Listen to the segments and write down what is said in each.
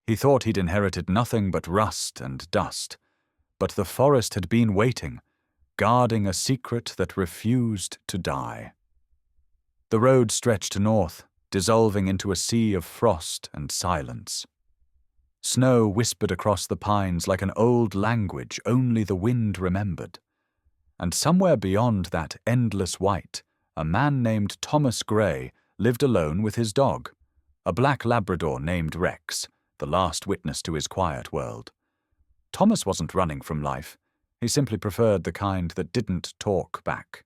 He thought he'd inherited nothing but rust and dust, but the forest had been waiting, guarding a secret that refused to die. The road stretched north, dissolving into a sea of frost and silence. Snow whispered across the pines like an old language only the wind remembered. And somewhere beyond that endless white, a man named Thomas Gray lived alone with his dog, a black Labrador named Rex, the last witness to his quiet world. Thomas wasn't running from life. He simply preferred the kind that didn't talk back.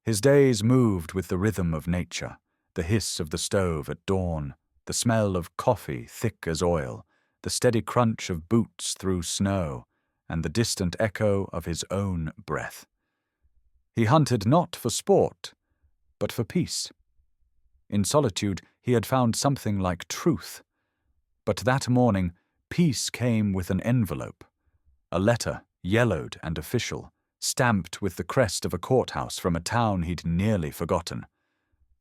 His days moved with the rhythm of nature, the hiss of the stove at dawn, the smell of coffee thick as oil, the steady crunch of boots through snow, and the distant echo of his own breath. He hunted not for sport, but for peace. In solitude, he had found something like truth. But that morning, peace came with an envelope, a letter, yellowed and official, stamped with the crest of a courthouse from a town he'd nearly forgotten.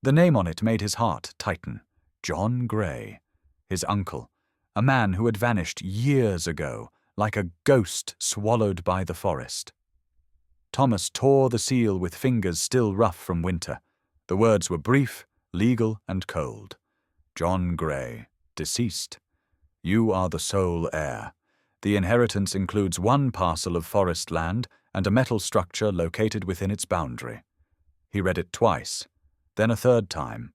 The name on it made his heart tighten. John Gray, his uncle, a man who had vanished years ago, like a ghost swallowed by the forest. Thomas tore the seal with fingers still rough from winter. The words were brief, legal, and cold. John Gray, deceased. You are the sole heir. The inheritance includes one parcel of forest land and a metal structure located within its boundary. He read it twice, then a third time.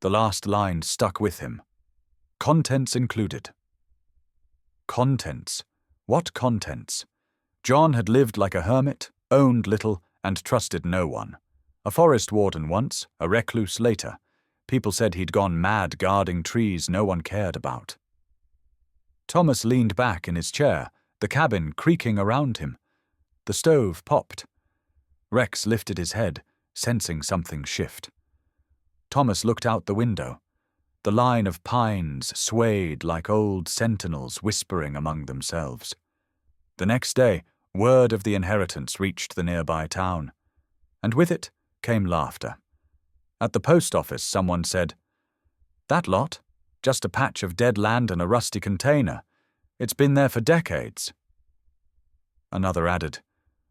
The last line stuck with him. Contents included. Contents? What contents? John had lived like a hermit, owned little, and trusted no one. A forest warden once, a recluse later. People said he'd gone mad guarding trees no one cared about. Thomas leaned back in his chair, the cabin creaking around him. The stove popped. Rex lifted his head, sensing something shift. Thomas looked out the window. The line of pines swayed like old sentinels whispering among themselves. The next day, word of the inheritance reached the nearby town, and with it came laughter. At the post office, someone said, "That lot? Just a patch of dead land and a rusty container. It's been there for decades." Another added,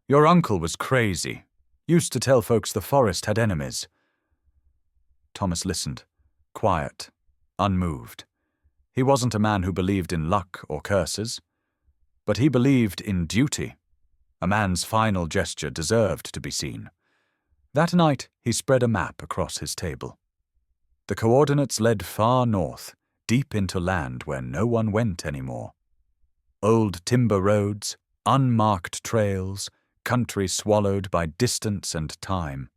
"Your uncle was crazy. Used to tell folks the forest had enemies." Thomas listened, quiet, unmoved. He wasn't a man who believed in luck or curses, but he believed in duty. A man's final gesture deserved to be seen. That night, he spread a map across his table. The coordinates led far north, deep into land where no one went anymore. Old timber roads, unmarked trails, country swallowed by distance and time.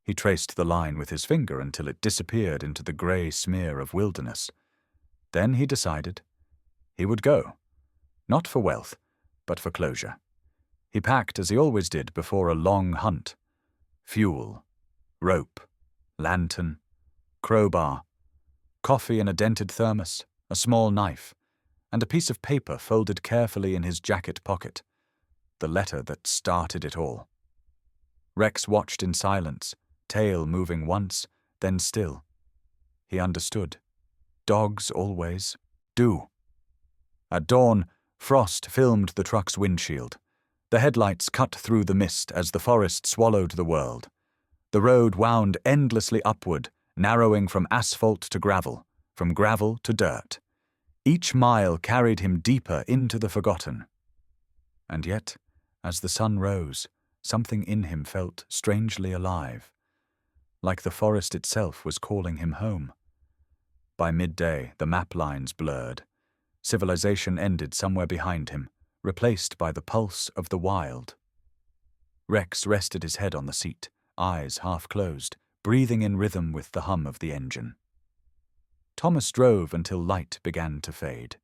He traced the line with his finger until it disappeared into the grey smear of wilderness. Then he decided he would go, not for wealth, but for closure. He packed as he always did before a long hunt. Fuel, rope, lantern, crowbar, coffee in a dented thermos, a small knife, and a piece of paper folded carefully in his jacket pocket. The letter that started it all. Rex watched in silence, tail moving once, then still. He understood. Dogs always do. At dawn, frost filmed the truck's windshield. The headlights cut through the mist as the forest swallowed the world. The road wound endlessly upward, narrowing from asphalt to gravel, from gravel to dirt. Each mile carried him deeper into the forgotten. And yet, as the sun rose, something in him felt strangely alive, like the forest itself was calling him home. By midday, the map lines blurred. Civilization ended somewhere behind him, replaced by the pulse of the wild. Rex rested his head on the seat, eyes half closed, breathing in rhythm with the hum of the engine. Thomas drove until light began to fade.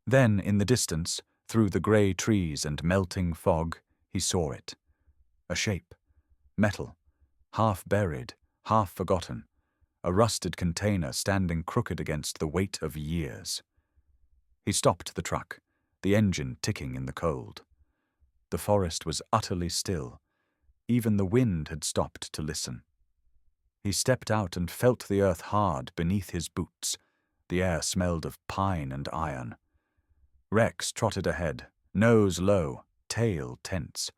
Then, in the distance, through the grey trees and melting fog, he saw it. A shape. Metal. Half buried, half forgotten. A rusted container standing crooked against the weight of years. He stopped the truck, the engine ticking in the cold. The forest was utterly still. Even the wind had stopped to listen. He stepped out and felt the earth hard beneath his boots, The air smelled of pine and iron. Rex trotted ahead, nose low, tail tense.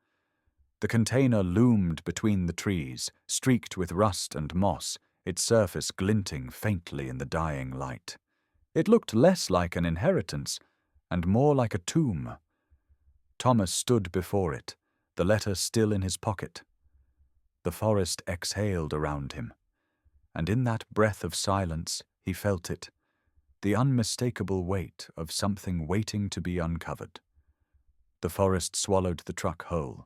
The container loomed between the trees, streaked with rust and moss, its surface glinting faintly in the dying light. It looked less like an inheritance and more like a tomb. Thomas stood before it, the letter still in his pocket. The forest exhaled around him, and in that breath of silence he felt it, the unmistakable weight of something waiting to be uncovered. The forest swallowed the truck whole.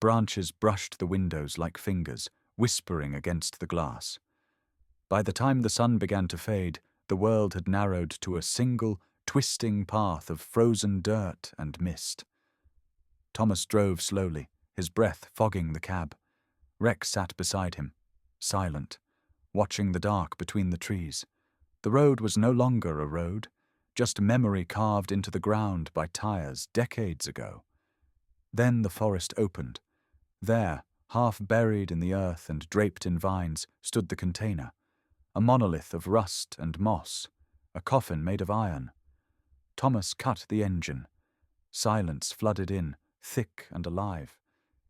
Branches brushed the windows like fingers, whispering against the glass. By the time the sun began to fade, the world had narrowed to a single, twisting path of frozen dirt and mist. Thomas drove slowly, his breath fogging the cab. Rex sat beside him, silent, watching the dark between the trees. The road was no longer a road, just memory carved into the ground by tires decades ago. Then the forest opened. There, half buried in the earth and draped in vines, stood the container, a monolith of rust and moss, a coffin made of iron. Thomas cut the engine. Silence flooded in, thick and alive.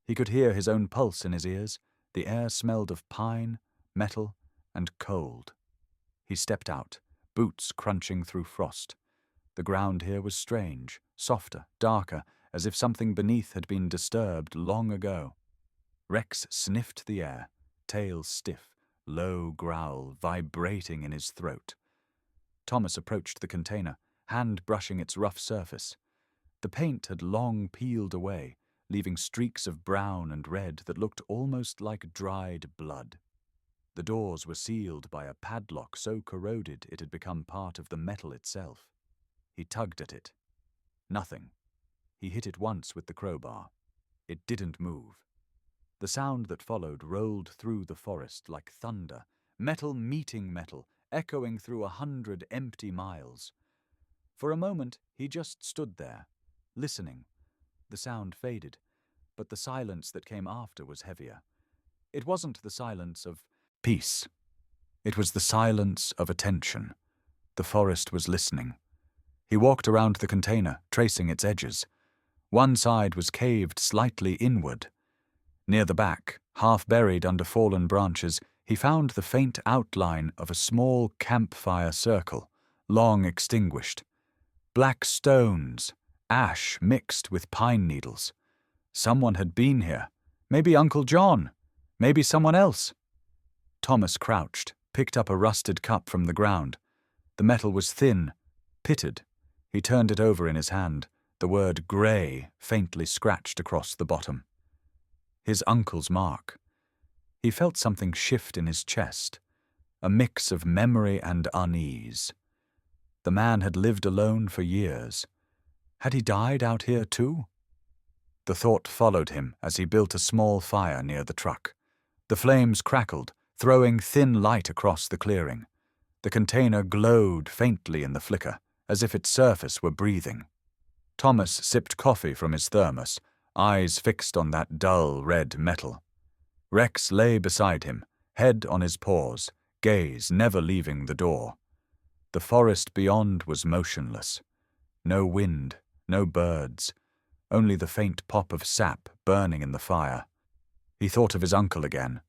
He could hear his own pulse in his ears. The air smelled of pine, metal, and cold. He stepped out, boots crunching through frost. The ground here was strange, softer, darker, as if something beneath had been disturbed long ago. Rex sniffed the air, tail stiff, low growl vibrating in his throat. Thomas approached the container, hand brushing its rough surface. The paint had long peeled away, leaving streaks of brown and red that looked almost like dried blood. The doors were sealed by a padlock so corroded it had become part of the metal itself. He tugged at it. Nothing. He hit it once with the crowbar. It didn't move. The sound that followed rolled through the forest like thunder, metal meeting metal, echoing through 100 empty miles. For a moment, he just stood there, listening. The sound faded, but the silence that came after was heavier. It wasn't the silence of peace. It was the silence of attention. The forest was listening. He walked around the container, tracing its edges. One side was caved slightly inward. Near the back, half buried under fallen branches, he found the faint outline of a small campfire circle, long extinguished. Black stones, ash mixed with pine needles. Someone had been here. Maybe Uncle John. Maybe someone else. Thomas crouched, picked up a rusted cup from the ground. The metal was thin, pitted. He turned it over in his hand, the word grey faintly scratched across the bottom. His uncle's mark. He felt something shift in his chest, a mix of memory and unease. The man had lived alone for years. Had he died out here too? The thought followed him as he built a small fire near the truck. The flames crackled, throwing thin light across the clearing. The container glowed faintly in the flicker, as if its surface were breathing. Thomas sipped coffee from his thermos, eyes fixed on that dull red metal. Rex lay beside him, head on his paws, gaze never leaving the door. The forest beyond was motionless. No wind, no birds, only the faint pop of sap burning in the fire. He thought of his uncle again,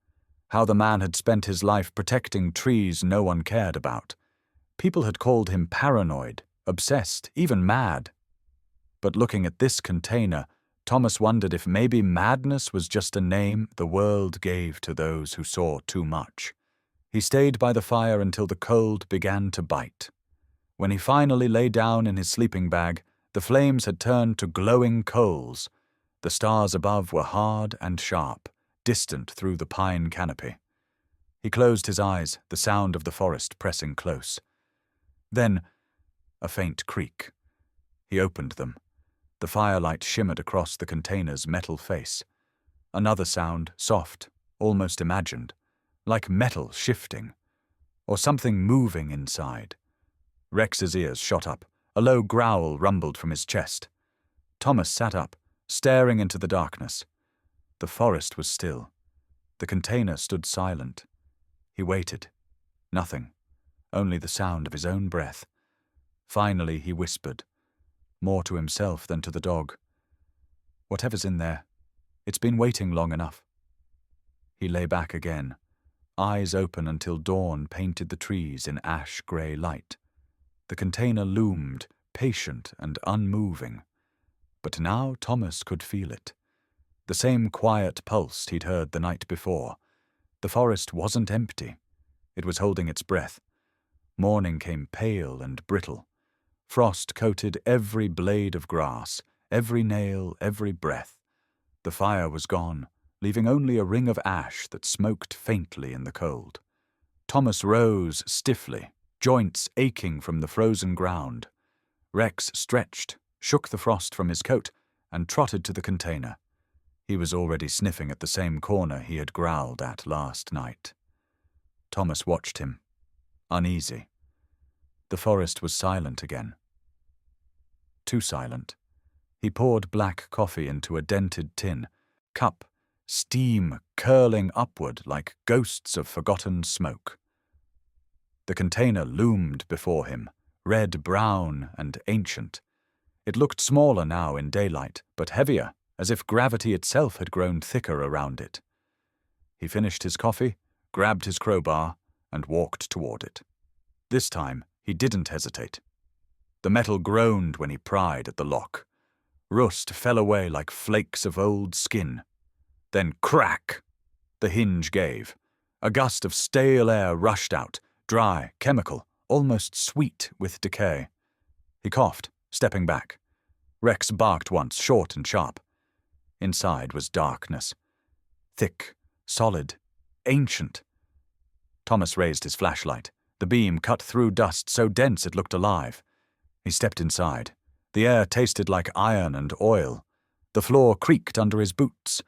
how the man had spent his life protecting trees no one cared about. People had called him paranoid, obsessed, even mad. But looking at this container, Thomas wondered if maybe madness was just a name the world gave to those who saw too much. He stayed by the fire until the cold began to bite. When he finally lay down in his sleeping bag, the flames had turned to glowing coals. The stars above were hard and sharp, distant through the pine canopy. He closed his eyes, the sound of the forest pressing close. Then, a faint creak. He opened them. The firelight shimmered across the container's metal face. Another sound, soft, almost imagined, like metal shifting, or something moving inside. Rex's ears shot up. A low growl rumbled from his chest. Thomas sat up, staring into the darkness. The forest was still. The container stood silent. He waited. Nothing. only the sound of his own breath. Finally he whispered, more to himself than to the dog, "Whatever's in there, it's been waiting long enough." He lay back again, eyes open until dawn painted the trees in ash-grey light. The container loomed, patient and unmoving. But now Thomas could feel it. The same quiet pulse he'd heard the night before. The forest wasn't empty. It was holding its breath. Morning came pale and brittle. Frost coated every blade of grass, every nail, every breath. The fire was gone, leaving only a ring of ash that smoked faintly in the cold. Thomas rose stiffly, joints aching from the frozen ground. Rex stretched, shook the frost from his coat, and trotted to the container. He was already sniffing at the same corner he had growled at last night. Thomas watched him, uneasy. The forest was silent again. Too silent. He poured black coffee into a dented tin, cup, steam curling upward like ghosts of forgotten smoke. The container loomed before him, red-brown and ancient. It looked smaller now in daylight, but heavier, as if gravity itself had grown thicker around it. He finished his coffee, grabbed his crowbar, and walked toward it. This time, he didn't hesitate. The metal groaned when he pried at the lock. Rust fell away like flakes of old skin. Then crack! The hinge gave. A gust of stale air rushed out, dry, chemical, almost sweet with decay. He coughed, stepping back. Rex barked once, short and sharp. Inside was darkness. Thick, solid, ancient. Thomas raised his flashlight. The beam cut through dust so dense it looked alive. He stepped inside. The air tasted like iron and oil. The floor creaked under his boots.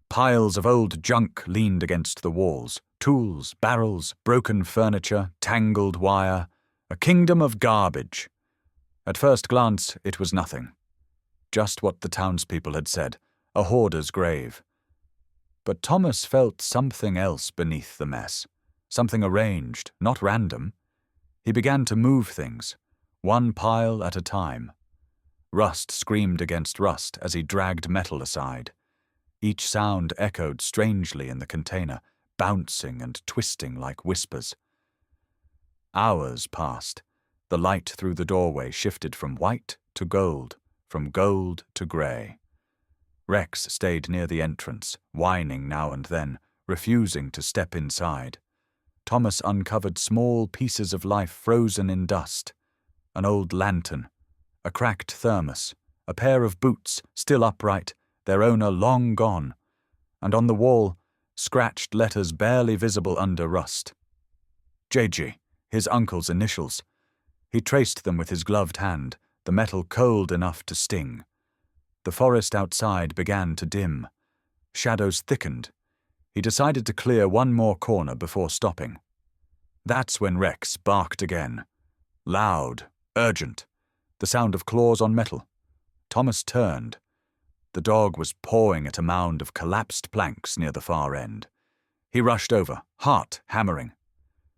Piles of old junk leaned against the walls. Tools, barrels, broken furniture, tangled wire. A kingdom of garbage. At first glance, it was nothing. Just what the townspeople had said, a hoarder's grave. But Thomas felt something else beneath the mess. Something arranged, not random. He began to move things, one pile at a time. Rust screamed against rust as he dragged metal aside. Each sound echoed strangely in the container, bouncing and twisting like whispers. Hours passed. The light through the doorway shifted from white to gold, from gold to grey. Rex stayed near the entrance, whining now and then, refusing to step inside. Thomas uncovered small pieces of life frozen in dust. An old lantern, a cracked thermos, a pair of boots still upright, their owner long gone, and on the wall, scratched letters barely visible under rust. JG, his uncle's initials. He traced them with his gloved hand, the metal cold enough to sting. The forest outside began to dim. Shadows thickened. He decided to clear one more corner before stopping. That's when Rex barked again. Loud, urgent, the sound of claws on metal. Thomas turned. The dog was pawing at a mound of collapsed planks near the far end. He rushed over, heart hammering.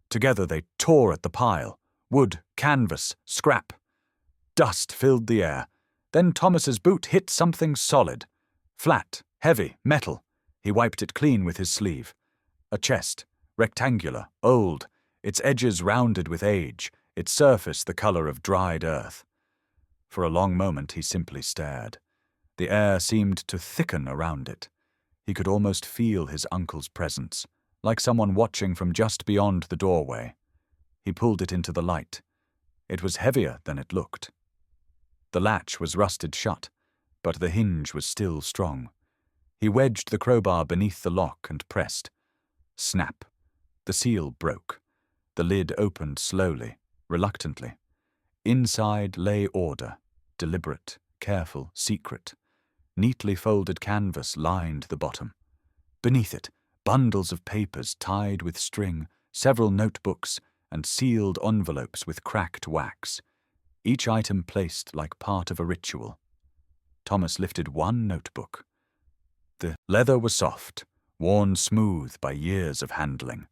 Together they tore at the pile. Wood, canvas, scrap. Dust filled the air. Then Thomas's boot hit something solid. Flat, heavy, metal. He wiped it clean with his sleeve. A chest, rectangular, old, its edges rounded with age, its surface the color of dried earth. For a long moment he simply stared. The air seemed to thicken around it. He could almost feel his uncle's presence, like someone watching from just beyond the doorway. He pulled it into the light. It was heavier than it looked. The latch was rusted shut, but the hinge was still strong. He wedged the crowbar beneath the lock and pressed. Snap. The seal broke. The lid opened slowly, reluctantly. Inside lay order, deliberate, careful, secret. Neatly folded canvas lined the bottom. Beneath it, bundles of papers tied with string, several notebooks, and sealed envelopes with cracked wax, each item placed like part of a ritual. Thomas lifted one notebook. The leather was soft, worn smooth by years of handling.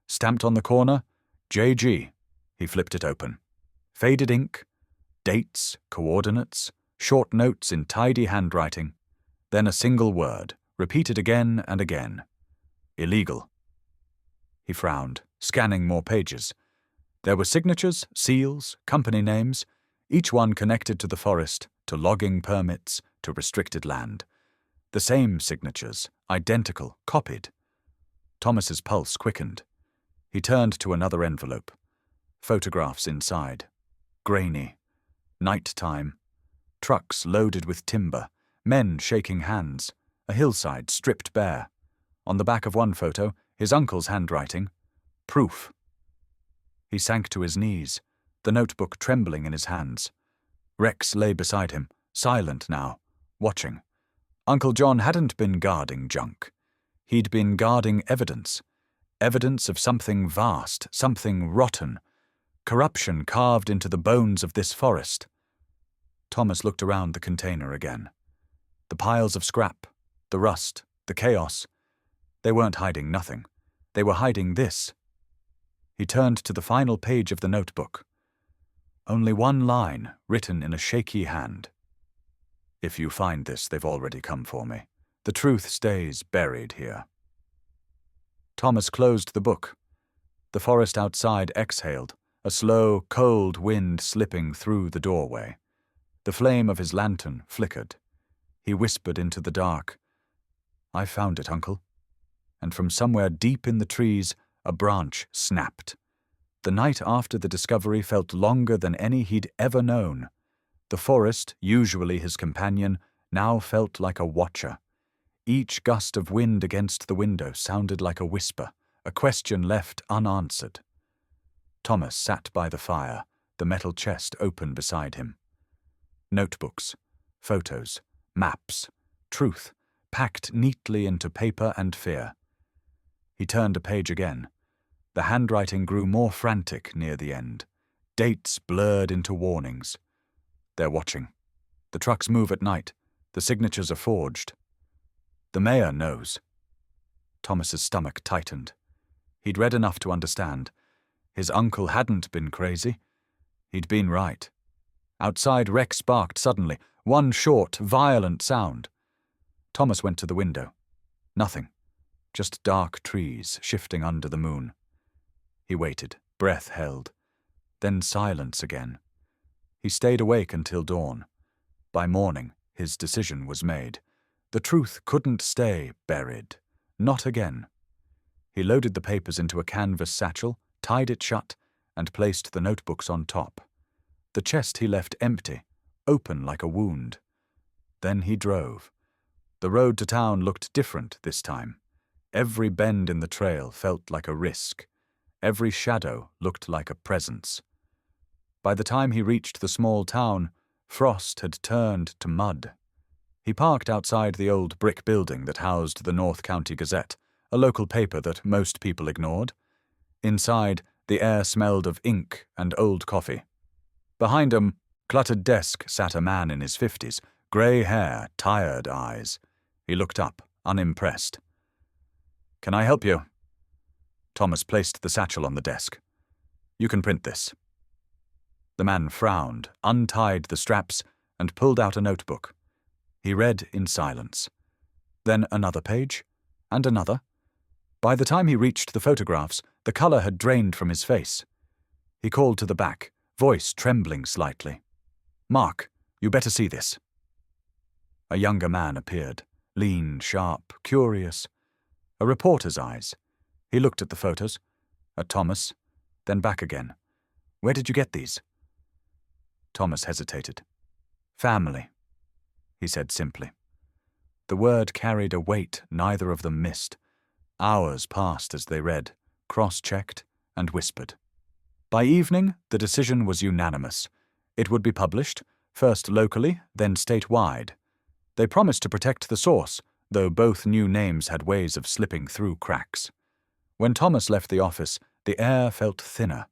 Stamped on the corner, JG, He flipped it open. Faded ink, dates, coordinates, short notes in tidy handwriting, then a single word, repeated again and again. Illegal. He frowned, scanning more pages. There were signatures, seals, company names, each one connected to the forest, to logging permits, to restricted land. The same signatures, identical, copied. Thomas's pulse quickened. He turned to another envelope. Photographs inside. Grainy. Night time. Trucks loaded with timber. Men shaking hands. A hillside stripped bare. On the back of one photo, his uncle's handwriting. Proof. He sank to his knees, the notebook trembling in his hands. Rex lay beside him, silent now, watching. Uncle John hadn't been guarding junk. He'd been guarding evidence. Evidence of something vast, something rotten. Corruption carved into the bones of this forest. Thomas looked around the container again. The piles of scrap, the rust, the chaos. They weren't hiding nothing. They were hiding this. He turned to the final page of the notebook. Only one line, written in a shaky hand. If you find this, they've already come for me. The truth stays buried here. Thomas closed the book. The forest outside exhaled, a slow, cold wind slipping through the doorway. The flame of his lantern flickered. He whispered into the dark, "I found it, Uncle." And from somewhere deep in the trees, a branch snapped. The night after the discovery felt longer than any he'd ever known. The forest, usually his companion, now felt like a watcher. Each gust of wind against the window sounded like a whisper, a question left unanswered. Thomas sat by the fire, the metal chest open beside him. Notebooks, photos, maps, truth, packed neatly into paper and fear. He turned a page again. The handwriting grew more frantic near the end. Dates blurred into warnings. They're watching. The trucks move at night. The signatures are forged. The mayor knows. Thomas's stomach tightened. He'd read enough to understand. His uncle hadn't been crazy. He'd been right. Outside, Rex barked suddenly, one short, violent sound. Thomas went to the window. Nothing. Just dark trees shifting under the moon. He waited, breath held. Then silence again. He stayed awake until dawn. By morning, his decision was made. The truth couldn't stay buried. Not again. He loaded the papers into a canvas satchel, tied it shut, and placed the notebooks on top. The chest he left empty, open like a wound. Then he drove. The road to town looked different this time. Every bend in the trail felt like a risk. Every shadow looked like a presence. By the time he reached the small town, frost had turned to mud. He parked outside the old brick building that housed the North County Gazette, a local paper that most people ignored. Inside, the air smelled of ink and old coffee. Behind him, cluttered desk, sat a man in his 50s, grey hair, tired eyes. He looked up, unimpressed. "Can I help you?" Thomas placed the satchel on the desk. "You can print this." The man frowned, untied the straps, and pulled out a notebook. He read in silence. Then another page, and another. By the time he reached the photographs, the colour had drained from his face. He called to the back, voice trembling slightly. "Mark, you better see this." A younger man appeared, lean, sharp, curious. A reporter's eyes. He looked at the photos, at Thomas, then back again. "Where did you get these?" Thomas hesitated. "Family," he said simply. The word carried a weight neither of them missed. Hours passed as they read, cross-checked, and whispered. By evening, the decision was unanimous. It would be published, first locally, then statewide. They promised to protect the source, though both new names had ways of slipping through cracks. When Thomas left the office, the air felt thinner.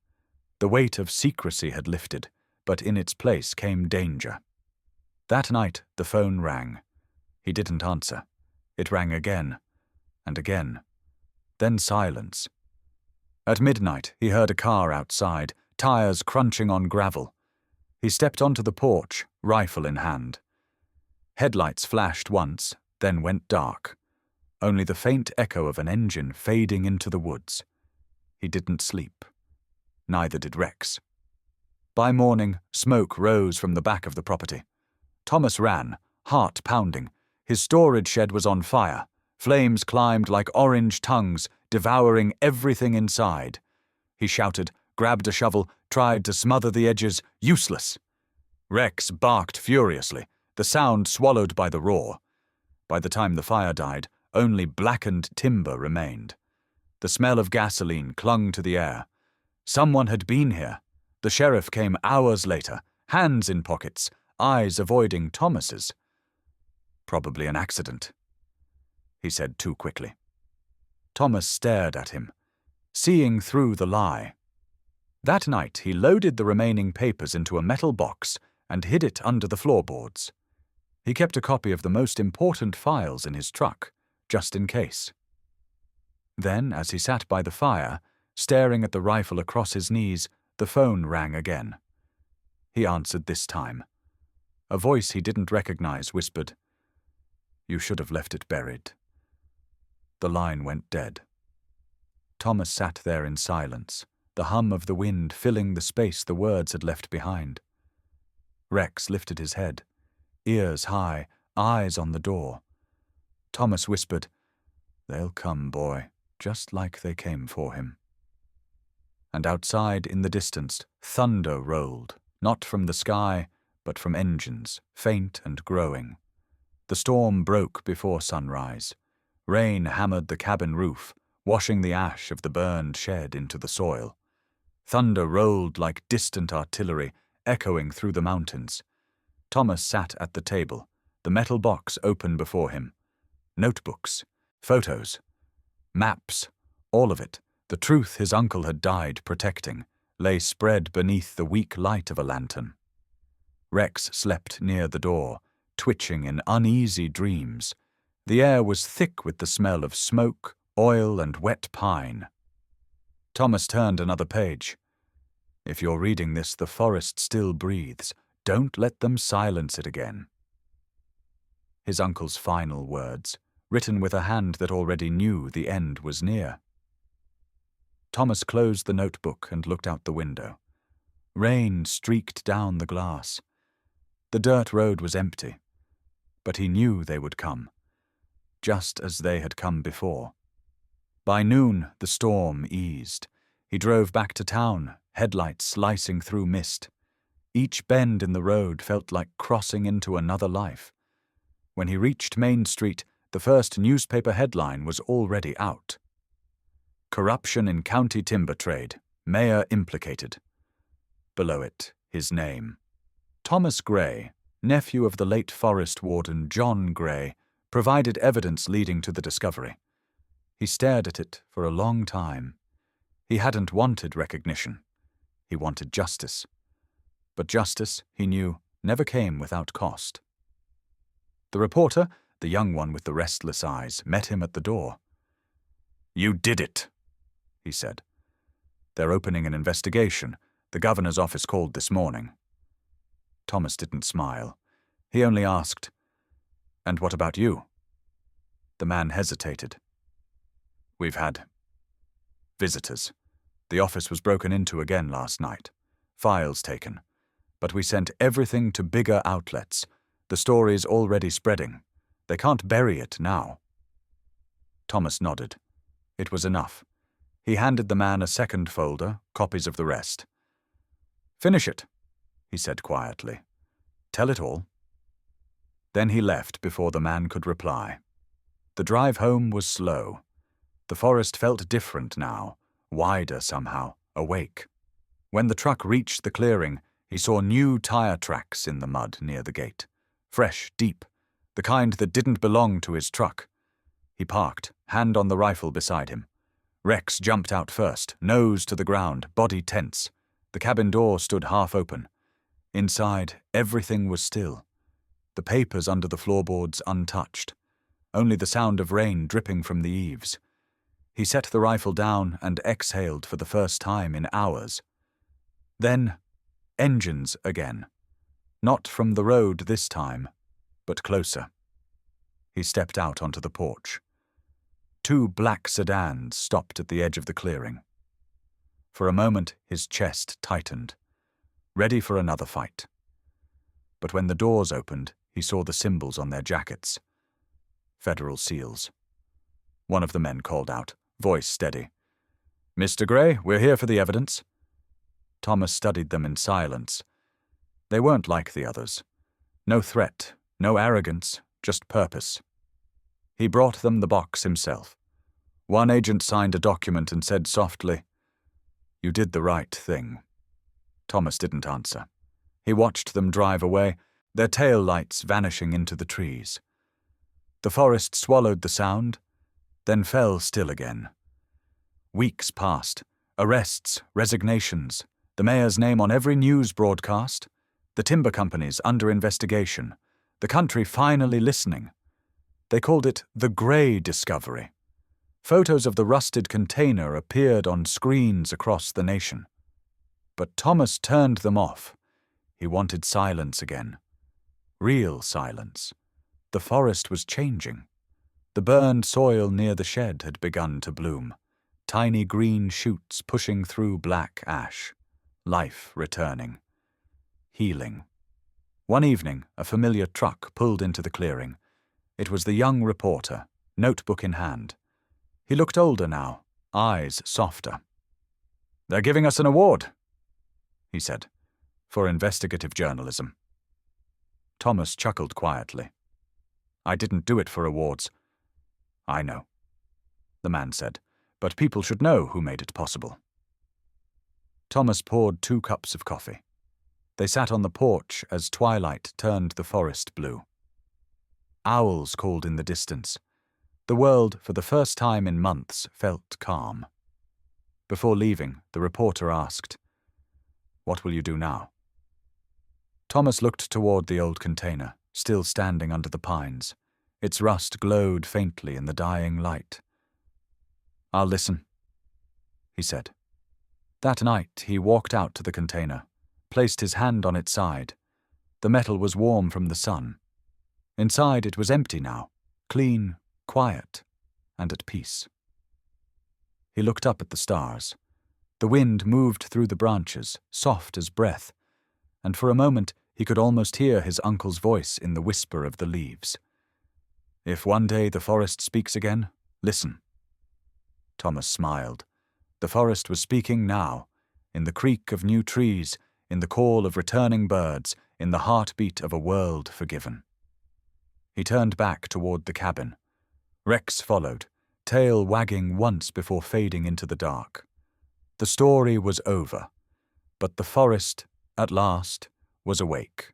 The weight of secrecy had lifted, but in its place came danger. That night, the phone rang. He didn't answer. It rang again, and again. Then silence. At midnight, he heard a car outside, tires crunching on gravel. He stepped onto the porch, rifle in hand. Headlights flashed once, then went dark. Only the faint echo of an engine fading into the woods. He didn't sleep. Neither did Rex. By morning, smoke rose from the back of the property. Thomas ran, heart pounding. His storage shed was on fire. Flames climbed like orange tongues, devouring everything inside. He shouted, grabbed a shovel, tried to smother the edges. Useless. Rex barked furiously, the sound swallowed by the roar. By the time the fire died, only blackened timber remained. The smell of gasoline clung to the air. Someone had been here. The sheriff came hours later, hands in pockets, eyes avoiding Thomas's. Probably an accident, he said too quickly. Thomas stared at him, seeing through the lie. That night he loaded the remaining papers into a metal box and hid it under the floorboards. He kept a copy of the most important files in his truck, just in case. Then, as he sat by the fire, staring at the rifle across his knees, the phone rang again. He answered this time. A voice he didn't recognize whispered, "You should have left it buried." The line went dead. Thomas sat there in silence, the hum of the wind filling the space the words had left behind. Rex lifted his head, ears high, eyes on the door. Thomas whispered, "They'll come, boy, just like they came for him." And outside in the distance, thunder rolled, not from the sky, but from engines, faint and growing. The storm broke before sunrise. Rain hammered the cabin roof, washing the ash of the burned shed into the soil. Thunder rolled like distant artillery, echoing through the mountains. Thomas sat at the table, the metal box open before him. Notebooks, photos, maps, all of it, the truth his uncle had died protecting, lay spread beneath the weak light of a lantern. Rex slept near the door, twitching in uneasy dreams. The air was thick with the smell of smoke, oil, and wet pine. Thomas turned another page. "If you're reading this, the forest still breathes. Don't let them silence it again." His uncle's final words, written with a hand that already knew the end was near. Thomas closed the notebook and looked out the window. Rain streaked down the glass. The dirt road was empty, but he knew they would come, just as they had come before. By noon, the storm eased. He drove back to town, headlights slicing through mist. Each bend in the road felt like crossing into another life. When he reached Main Street, the first newspaper headline was already out. "Corruption in County Timber Trade. Mayor implicated." Below it, his name. Thomas Gray, nephew of the late forest warden John Gray, provided evidence leading to the discovery. He stared at it for a long time. He hadn't wanted recognition. He wanted justice. But justice, he knew, never came without cost. The reporter, the young one with the restless eyes, met him at the door. "You did it," he said. "They're opening an investigation. The governor's office called this morning." Thomas didn't smile. He only asked, "And what about you?" The man hesitated. "We've had visitors. The office was broken into again last night. Files taken. But we sent everything to bigger outlets. The story's already spreading. They can't bury it now." Thomas nodded. It was enough. He handed the man a second folder, copies of the rest. "Finish it," he said quietly. "Tell it all." Then he left before the man could reply. The drive home was slow. The forest felt different now, wider somehow, awake. When the truck reached the clearing, he saw new tire tracks in the mud near the gate. Fresh, deep, the kind that didn't belong to his truck. He parked, hand on the rifle beside him. Rex jumped out first, nose to the ground, body tense. The cabin door stood half open. Inside, everything was still. The papers under the floorboards untouched. Only the sound of rain dripping from the eaves. He set the rifle down and exhaled for the first time in hours. Then, engines again. Not from the road this time, but closer. He stepped out onto the porch. 2 black sedans stopped at the edge of the clearing. For a moment, his chest tightened, ready for another fight. But when the doors opened, he saw the symbols on their jackets. Federal SEALs. One of the men called out, voice steady. "Mr. Gray, we're here for the evidence." Thomas studied them in silence. They weren't like the others. No threat, no arrogance, just purpose. He brought them the box himself. One agent signed a document and said softly, "You did the right thing." Thomas didn't answer. He watched them drive away, their tail lights vanishing into the trees. The forest swallowed the sound, then fell still again. Weeks passed. Arrests, resignations, the mayor's name on every news broadcast, the timber companies under investigation, the country finally listening. They called it the Gray Discovery. Photos of the rusted container appeared on screens across the nation. But Thomas turned them off. He wanted silence again. Real silence. The forest was changing. The burned soil near the shed had begun to bloom. Tiny green shoots pushing through black ash. Life returning. Healing. One evening, a familiar truck pulled into the clearing. It was the young reporter, notebook in hand. He looked older now, eyes softer. "They're giving us an award," he said, "for investigative journalism." Thomas chuckled quietly. "I didn't do it for awards." "I know," the man said, "but people should know who made it possible." Thomas poured 2 cups of coffee. They sat on the porch as twilight turned the forest blue. Owls called in the distance. The world, for the first time in months, felt calm. Before leaving, the reporter asked, "What will you do now?" Thomas looked toward the old container, still standing under the pines. Its rust glowed faintly in the dying light. "I'll listen," he said. That night he walked out to the container, placed his hand on its side. The metal was warm from the sun. Inside it was empty now, clean, quiet, and at peace. He looked up at the stars. The wind moved through the branches, soft as breath, and for a moment he could almost hear his uncle's voice in the whisper of the leaves. "If one day the forest speaks again, listen." Thomas smiled. The forest was speaking now, in the creak of new trees, in the call of returning birds, in the heartbeat of a world forgiven. He turned back toward the cabin. Rex followed, tail wagging once before fading into the dark. The story was over, but the forest, at last, was awake.